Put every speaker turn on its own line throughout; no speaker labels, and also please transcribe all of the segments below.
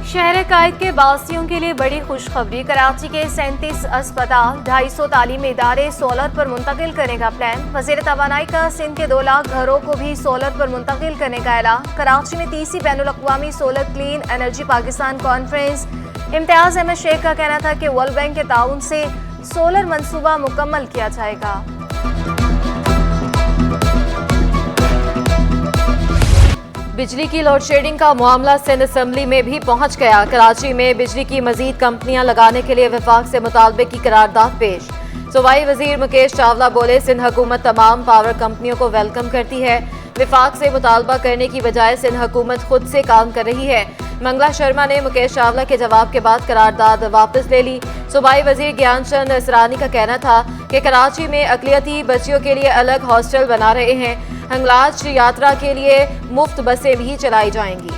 शहर कायद के बासियों के लिए बड़ी खुशखबरी। कराची के 37 अस्पताल, 250 तालीमी इदारे सोलर पर मुंतकिल करने का प्लान। वज़ीर तवानाई का सिंध के 2 लाख घरों को भी सोलर पर मुंतकिल करने का ऐलान। कराची में 30वीं बैनुल-अक़वामी solar clean energy Pakistan conference. Imtiaz Ahmed Sheikh का कहना था कि वर्ल्ड बैंक के ताउन से सोलर मंसूबा मुकम्मल किया जाएगा। बिजली की लोड शेडिंग का मामला सिंध असम्बली में भी पहुंच गया। कराची में बिजली की मजीद कंपनियां लगाने के लिए वफाक से मुतालबे की करारदाद पेश। सूबाई वजीर मुकेश चावला बोले, सिंध हुकूमत तमाम पावर कंपनियों को वेलकम करती है। वफाक से मुतालबा करने की बजाय सिंध हुकूमत खुद से काम कर रही है। मंगला शर्मा ने मुकेश चावला के जवाब के बाद करारदाद वापस ले ली। सूबाई वजीर ज्ञान चंद असरानी का कहना था कि कराची में अकलियती बच्चियों के लिए अलग हॉस्टल बना रहे हैं। हंगलाज यात्रा के लिए मुफ्त बसें भी चलाई जाएंगी।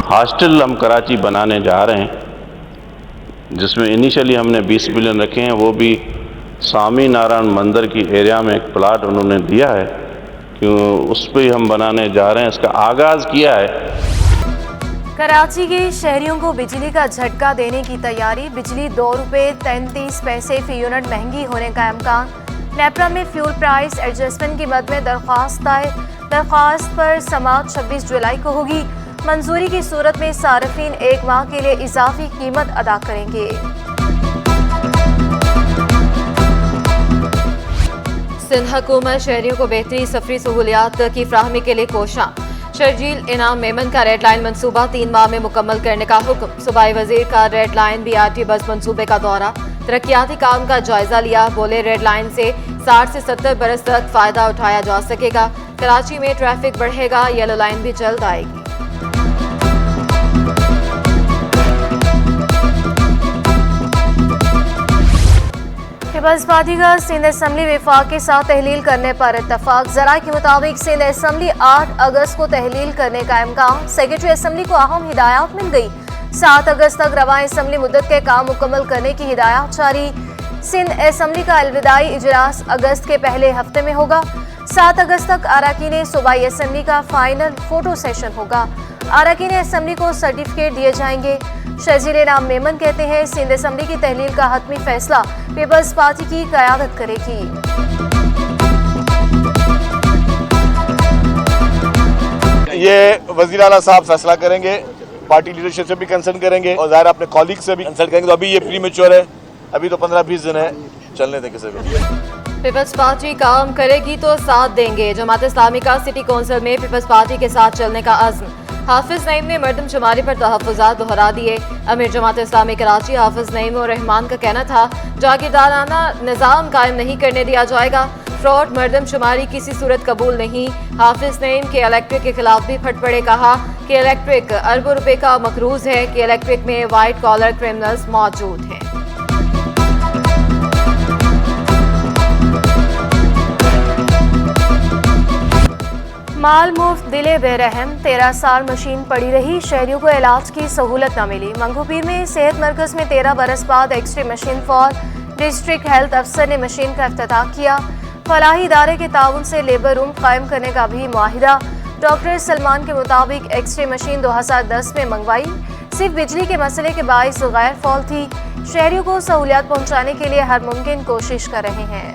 हॉस्टल हम कराची बनाने जा रहे हैं, जिसमें इनिशियली हमने 20 बिलियन रखे हैं। वो भी स्वामी नारायण मंदिर की एरिया में एक प्लाट उन्होंने दिया है कि उस पर हम बनाने जा रहे हैं। इसका आगाज़ किया है।
कराची के शहरियों को बिजली का झटका देने की तैयारी। बिजली 2 रुपये 33 पैसे फी यूनिट महंगी होने का इम्कान। नेपरा में फ्यूल प्राइस एडजस्टमेंट की मद में दरख्वास्त पर समाअत 26 जुलाई को होगी। मंजूरी की सूरत में सार्फिन 1 माह के लिए इजाफी कीमत अदा करेंगे। सिंध हुकूमत शहरियों को बेहतरी सफरी सहूलियात की फ्राहमी के लिए कोशां। शर्जील इनाम मेमन का रेड लाइन मनसूबा 3 माह में मुकम्मल करने का हुक्म। सूबाई वजीर का रेड लाइन BRT बस मनसूबे का दौरा। तरक्याती काम का जायजा लिया। बोले, रेड लाइन से 60 से 70 बरस तक फायदा उठाया जा सकेगा। कराची में ट्रैफिक बढ़ेगा। येलो लाइन भी जल्द आएगी। पीपल्स पार्टी का सिंध असम्बली वफाक के साथ तहलील करने पर इत्तफाक। जरा के मुताबिक सिंध असम्बली 8 अगस्त को तहलील करने का इम्कान। सेक्रेटरी असम्बली को अहम हिदायत मिल गई। 7 अगस्त तक रवा असम्बली मुद्दत के काम मुकम्मल करने की हिदायत जारी। सिंध असम्बली का अलविदाई इजलास अगस्त के पहले हफ्ते में होगा। 7 अगस्त तक अरकान सूबाई असम्बली का फाइनल फोटो सेशन होगा। अरकान असम्बली को सर्टिफिकेट दिए जाएंगे। शर्जील इनाम मेमन कहते हैं, सिंध असम्बली की तहलील का हतमी फैसला पीपल्स पार्टी की क़यादत करेगी।
ये वज़ीर आला साहब फैसला करेंगे, पार्टी लीडरशिप से भी कंसल्ट करेंगे और ज़ाहिर अपने कॉलीग से भी कंसल्ट करेंगे। तो अभी ये प्रीमेच्योर है, अभी तो 15-20 दिन है, चलने दें किसी को।
पीपल्स पार्टी काम करेगी तो साथ देंगे। जमात इस्लामी का सिटी कौंसिल में पीपल्स पार्टी के साथ चलने का अज़्म। हाफिज नईम ने मरदमशुमारी पर तहफ़्फ़ुज़ात दोहरा दिए। अमीर जमात इस्लामी कराची हाफिज नईम और रहमान का कहना था, जागीरदाराना निज़ाम कायम नहीं करने दिया जाएगा। फ्रॉड मरदमशुमारी किसी सूरत कबूल नहीं। हाफिज नईम के इलेक्ट्रिक के खिलाफ भी फट पड़े। कहा कि इलेक्ट्रिक अरबों रुपए का मकरूज है कि इलेक्ट्रिक में वाइट कॉलर क्रिमिनल्स मौजूद हैं। माल मुफ्त दिले बेरहम। 13 साल मशीन पड़ी रही, शहरियों को इलाज की सहूलत न मिली। मंगूपीर में सेहत मरकज में 13 बरस बाद X ray machine for district health अफसर ने मशीन का इफ्तिताह किया। फलाही इदारे के ताउन से लेबर रूम कायम करने का भी मुआहिदा। डॉक्टर सलमान के मुताबिक एक्सरे मशीन 2010 में मंगवाई, सिर्फ बिजली के मसले के बाइस गैर फॉल थी। शहरियों को सहूलियात पहुँचाने के लिए हर मुमकिन कोशिश कर रहे हैं।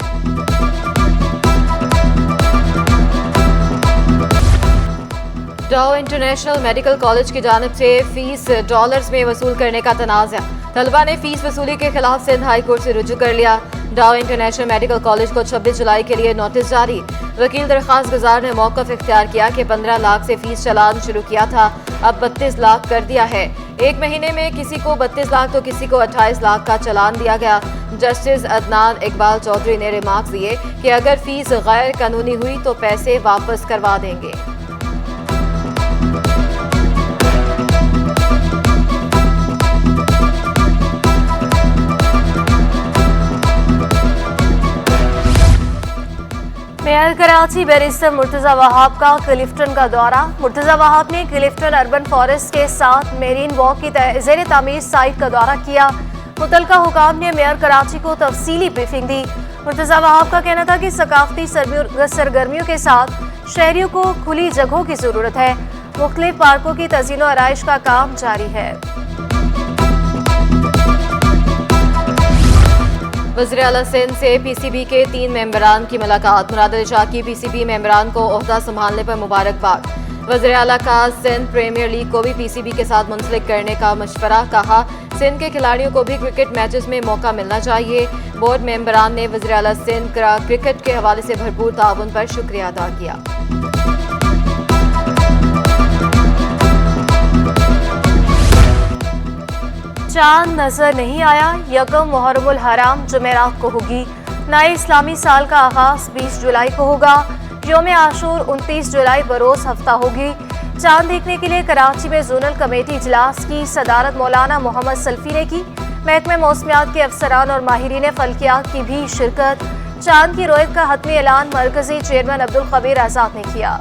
डाउ इंटरनेशनल मेडिकल कॉलेज की जानिब से फीस डॉलर्स में वसूल करने का तनाज़ा। तलबा ने फीस वसूली के खिलाफ सिंध हाई कोर्ट से रुजू कर लिया। डाउ इंटरनेशनल मेडिकल कॉलेज को 26 जुलाई के लिए नोटिस जारी। वकील दरख्वास्त गुजार ने मौक़िफ़ इख्तियार किया कि 15 लाख से फीस चलान शुरू किया था, अब 32 लाख कर दिया है। 1 महीने में किसी को 32 लाख तो किसी को 28 लाख का चलान दिया गया। जस्टिस अदनान इकबाल चौधरी ने रिमार्क्स दिए कि अगर फीस गैर कानूनी हुई तो पैसे वापस करवा देंगे। मेयर कराची बैरिस्टर मुर्तज़ा वहाब का क्लिफ्टन का दौरा। मुर्तज़ा वहाब ने क्लिफ्टन अर्बन फॉरेस्ट के साथ मेरीन वॉक की ज़ेर तामीर साइट का दौरा किया। मुतलका हुकाम ने मेयर कराची को तफसीली ब्रीफिंग दी। मुर्तजा वहाब का कहना था कि सकाफती सरगर्मियों के साथ शहरियों को खुली जगहों की जरूरत है। मुख्तलिफ पार्कों की तज़ीनो आराइश का काम जारी है। वज़ीर आला सिंध से पीसीबी के 3 मेंबरान की मुलाकात। मुराद अली शाह की पीसीबी मेंबरान को ओहदा संभालने पर मुबारकबाद। वज़ीर आला का सिंध प्रीमियर लीग को भी पीसीबी के साथ मुंसलिक करने का मशवरा। कहा सिंध के खिलाड़ियों को भी क्रिकेट मैचेस में मौका मिलना चाहिए। बोर्ड मेंबरान ने वज़ीर आला सिंध का क्रिकेट के हवाले से भरपूर ताउन पर शुक्रिया अदा किया। चांद नजर नहीं आया। यकम मुहर्रमुल हराम जुमेरात को होगी। नए इस्लामी साल का आगाज 20 जुलाई को होगा। यौम आशूर 29 जुलाई बरोज हफ्ता होगी। चांद देखने के लिए कराची में जोनल कमेटी इजलास की सदारत मौलाना मोहम्मद सल्फी ने की। महकमे मौसमियात के अफसरान और माहिरीन फल्कियात की भी शिरकत। चांद की रोयत का हतमी ऐलान मरकजी चेयरमैन अब्दुल खबीर आजाद ने किया।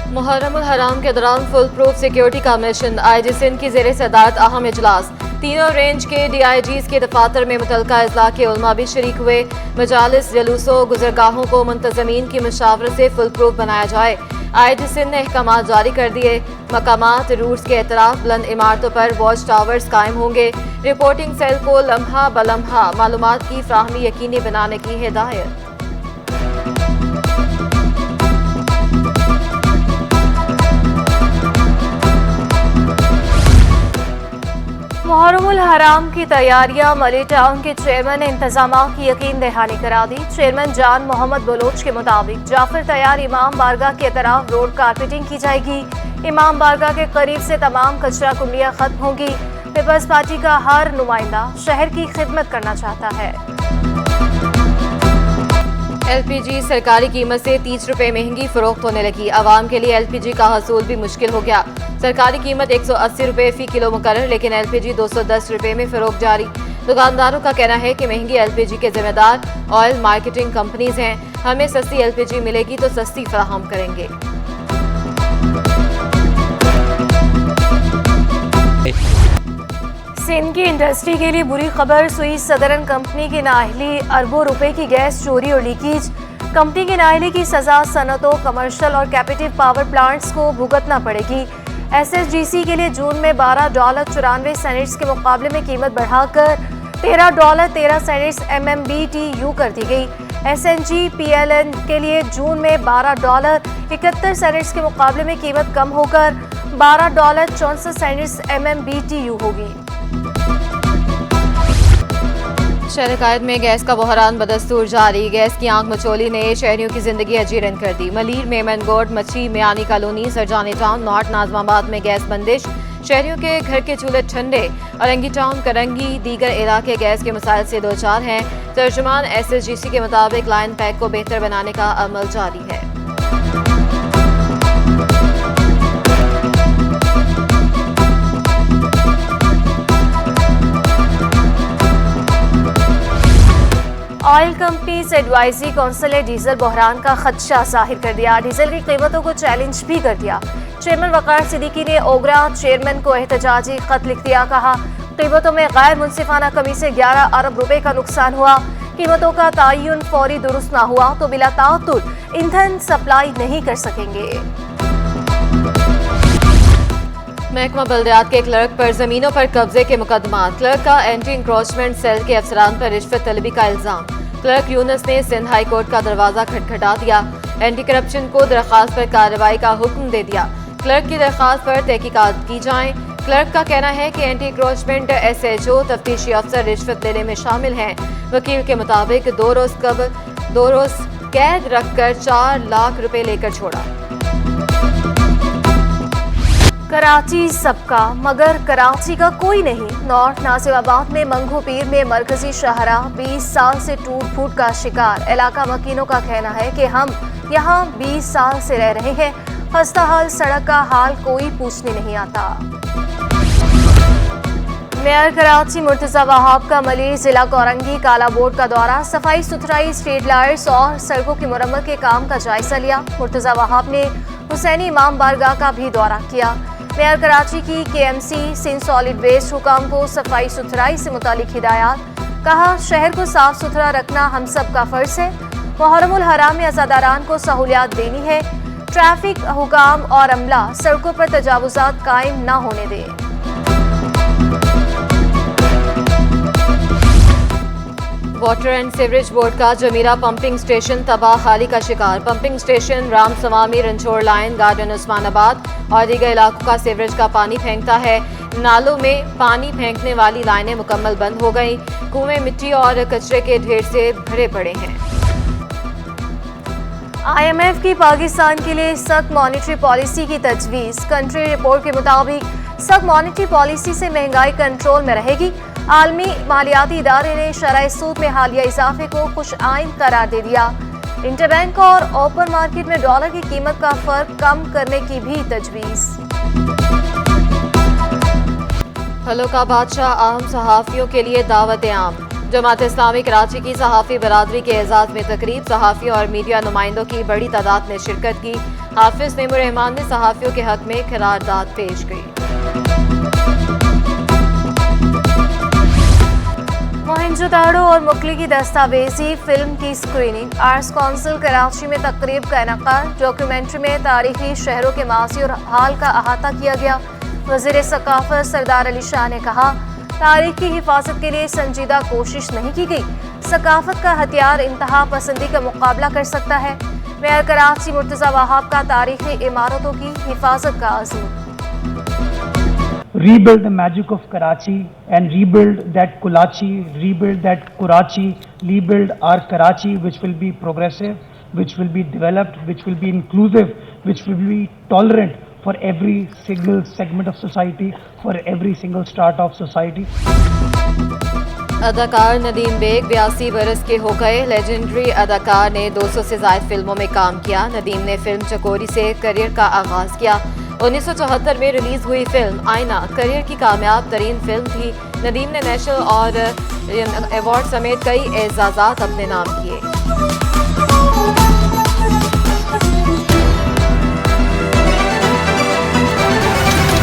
मुहर्रमुल हराम के दौरान फुल प्रूफ सिक्योरिटी का मिशन। आईजी सिंध की ज़ेरे सदारत अहम इजलास। तीनों रेंज के DIGs के दफातर में मुतलका अजला के उलमा भी शरीक हुए। मजालिस जलूसों गुजरगाहों को मुंतजमीन की मुशावरत से फुल प्रूफ बनाया जाए। आईजी सिंध ने अहकामात जारी कर दिए। मकामात रूट्स के एतराफ बुलंद इमारतों पर वॉच टावर्स कायम होंगे। रिपोर्टिंग सेल को लम्हा बलम्हा मालूमात की फ्राहमी यकीनी बनाने की हिदायत। मुहर्रमुल हराम की तैयारियां। मली टाउन के चेयरमैन ने इंतजामात की यकीन दहानी करा दी। चेयरमैन जान मोहम्मद बलोच के मुताबिक जाफर तैयार इमाम बारगाह के तरफ रोड कारपेटिंग की जाएगी। इमाम बारगाह के करीब से तमाम कचरा कुंडियां खत्म होंगी। पीपल्स पार्टी का हर नुमाइंदा शहर की खिदमत करना चाहता है। LPG सरकारी कीमत से 30 रुपए महंगी फरोख्त होने लगी। आवाम के लिए LPG का हसूल भी मुश्किल हो गया। सरकारी कीमत 180 रुपए फी किलो मुकर्रर, लेकिन LPG 210 रुपए में फरोख्त जारी। दुकानदारों का कहना है कि महंगी LPG के जिम्मेदार ऑयल मार्केटिंग कंपनीज हैं। हमें सस्ती LPG मिलेगी तो सस्ती फराहम करेंगे। सिंध की इंडस्ट्री के लिए बुरी खबर। स्वीज सदरन कंपनी की नाअहली अरबों रुपए की गैस चोरी और लीकेज। कंपनी की नाअहली की सजा सनतों, कमर्शियल और कैपेटिव पावर प्लांट्स को भुगतना पड़ेगी। SSGC के लिए जून में $12.94 के मुकाबले में कीमत बढ़ाकर $13.13 MMBTU कर दी गई। SNG PLN के लिए जून में $12.71 के मुकाबले में कीमत कम होकर $12.64 MMBTU होगी। शहर कायद में गैस का बहरान बदस्तूर जारी। गैस की आंख मचोली ने शहरियों की जिंदगी अजीरन कर दी। मलीर, मेमनगोड, मच्छी, Miani colony, Sarjani town, north Najmabad में गैस बंदिश। शहरियों के घर के चूल्हे ठंडे। औरंगी टाउन, करंगी, दीगर इलाके गैस के मसाइल से दो चार हैं। तर्जुमान SSGC के मुताबिक लाइन पैक को बेहतर बनाने का अमल जारी है। ऑयल कंपनीज एडवाइजरी काउंसिल ने डीजल बहरान का खदशा जाहिर कर दिया। डीजल की कीमतों को चैलेंज भी कर दिया। चेयरमैन वकार सिद्दीकी ने ओगरा चेयरमैन को एहतजाजी खत लिख दिया। कहा कीमतों में गैर मुनसिफाना कमी से 11 अरब रुपए का नुकसान हुआ। कीमतों का तयन फौरी दुरुस्त ना हुआ तो बिला ताअत्तुल ईंधन सप्लाई नहीं कर सकेंगे। महकमा बल्दियात के क्लर्क पर जमीनों पर कब्जे के मुकदमा। क्लर्क का एंटी इंक्रोचमेंट सेल के अफसरान पर रिश्वत तलबी का इल्जाम। क्लर्क यूनुस ने सिंध हाई कोर्ट का दरवाजा खटखटा दिया। एंटी करप्शन को दरख्वास्त पर कार्रवाई का हुक्म दे दिया। क्लर्क की दरख्वास्त पर तहकीकात की जाए। क्लर्क का कहना है कि एंटी इंक्रोचमेंट SHO तफ्तीशी अफसर रिश्वत लेने में शामिल हैं। वकील के मुताबिक 2 रोज कैद रखकर 4 लाख रुपए लेकर छोड़ा। कराची सबका मगर कराची का कोई नहीं। नॉर्थ नासिराबाद में मंगू पीर में मरकजी शाहराह 20 साल से टूट फूट का शिकार। इलाका मकीनों का कहना है कि हम यहाँ 20 साल से रह रहे हैं। खस्ता हाल सड़क का हाल कोई पूछने नहीं आता। मेयर कराची मुर्तजा वहाब का मलीर जिला कोरंगी काला बोर्ड का दौरा। सफाई सुथराई, स्ट्रीट लाइट्स और सड़कों की मुरम्मत के काम का जायजा लिया। मुर्तजा वहाब ने हुसैनी इमाम बारगाह का भी दौरा किया। मेयर कराची की KMC सिंध सॉलिड वेस्ट हुकाम को सफाई सुथराई से मुतालिक हिदायत। कहा, शहर को साफ सुथरा रखना हम सब का फर्ज है। मुहर्रमुल हराम में अज़ादारान को सहूलियात देनी है। ट्रैफिक हुकाम और अमला सड़कों पर तजावुज़ात कायम न होने दें। वाटर एंड सीवरेज बोर्ड का जमीरा पंपिंग स्टेशन तबाह-खाली का शिकार। Pumping station Ram Swami, Ranchore line, garden Usmanabad और दीगर इलाकों का सीवरेज का पानी फेंकता है। नालों में पानी फेंकने वाली लाइनें मुकम्मल बंद हो गई। कुएं मिट्टी और कचरे के ढेर से भरे पड़े हैं। IMF की पाकिस्तान के लिए सख्त मॉनेटरी पॉलिसी की तजवीज़। कंट्री रिपोर्ट के मुताबिक सख्त मॉनेटरी पॉलिसी से महंगाई कंट्रोल में रहेगी। आलमी मालियाती इदारे ने शरह सूद में हालिया इजाफे को खुश आइन करार दे दिया। इंटरबैंक और ओपन मार्केट में डॉलर की कीमत का फर्क कम करने की भी तजवीज़। फलों का बादशाह अहम सहाफ़ियों के लिए दावत आम। जमात इस्लामी कराची की सहाफ़ी बरादरी के एजाज़ में तकरीब। सहाफ़ियों और मीडिया नुमाइंदों की बड़ी तादाद ने शिरकत की। हाफिज नेमुर रहमान ने सहाफ़ियों के हक में करारदाद पेश की। मोहनजोदाड़ो और मुकली की दस्तावेजी फिल्म की स्क्रीनिंग। आर्ट्स काउंसिल कराची में तकरीब का इनकाद। डॉक्यूमेंट्री में तारीखी शहरों के माजी और हाल का अहाता किया गया। वज़ीर सकाफत सरदार अली शाह ने कहा, तारीख की हिफाजत के लिए संजीदा कोशिश नहीं की गई। सकाफत का हथियार इंतहा पसंदी का मुकाबला कर सकता है। मेयर कराची मुर्तज़ा वहाब का तारीखी इमारतों की हिफाजत का अज़ीम।
Rebuild the magic of Karachi and rebuild that Kulachi, rebuild that Karachi, rebuild our Karachi, which will be progressive, which will be developed, which will be inclusive, which will be tolerant for every single segment of society, for every single strata of society.
अदाकार Nadeem bag 82 बरस के हो गए। Legendary अदाकार ने 200 से ज़ायद फिल्मों में काम किया। नदीम ने फिल्म चकोरी से करियर का आगाज़ किया। 1974 में रिलीज हुई फिल्म आईना करियर की कामयाब तरीन फिल्म थी। नदीम ने नेशनल और अवार्ड समेत कई एजाज़ात अपने नाम किए।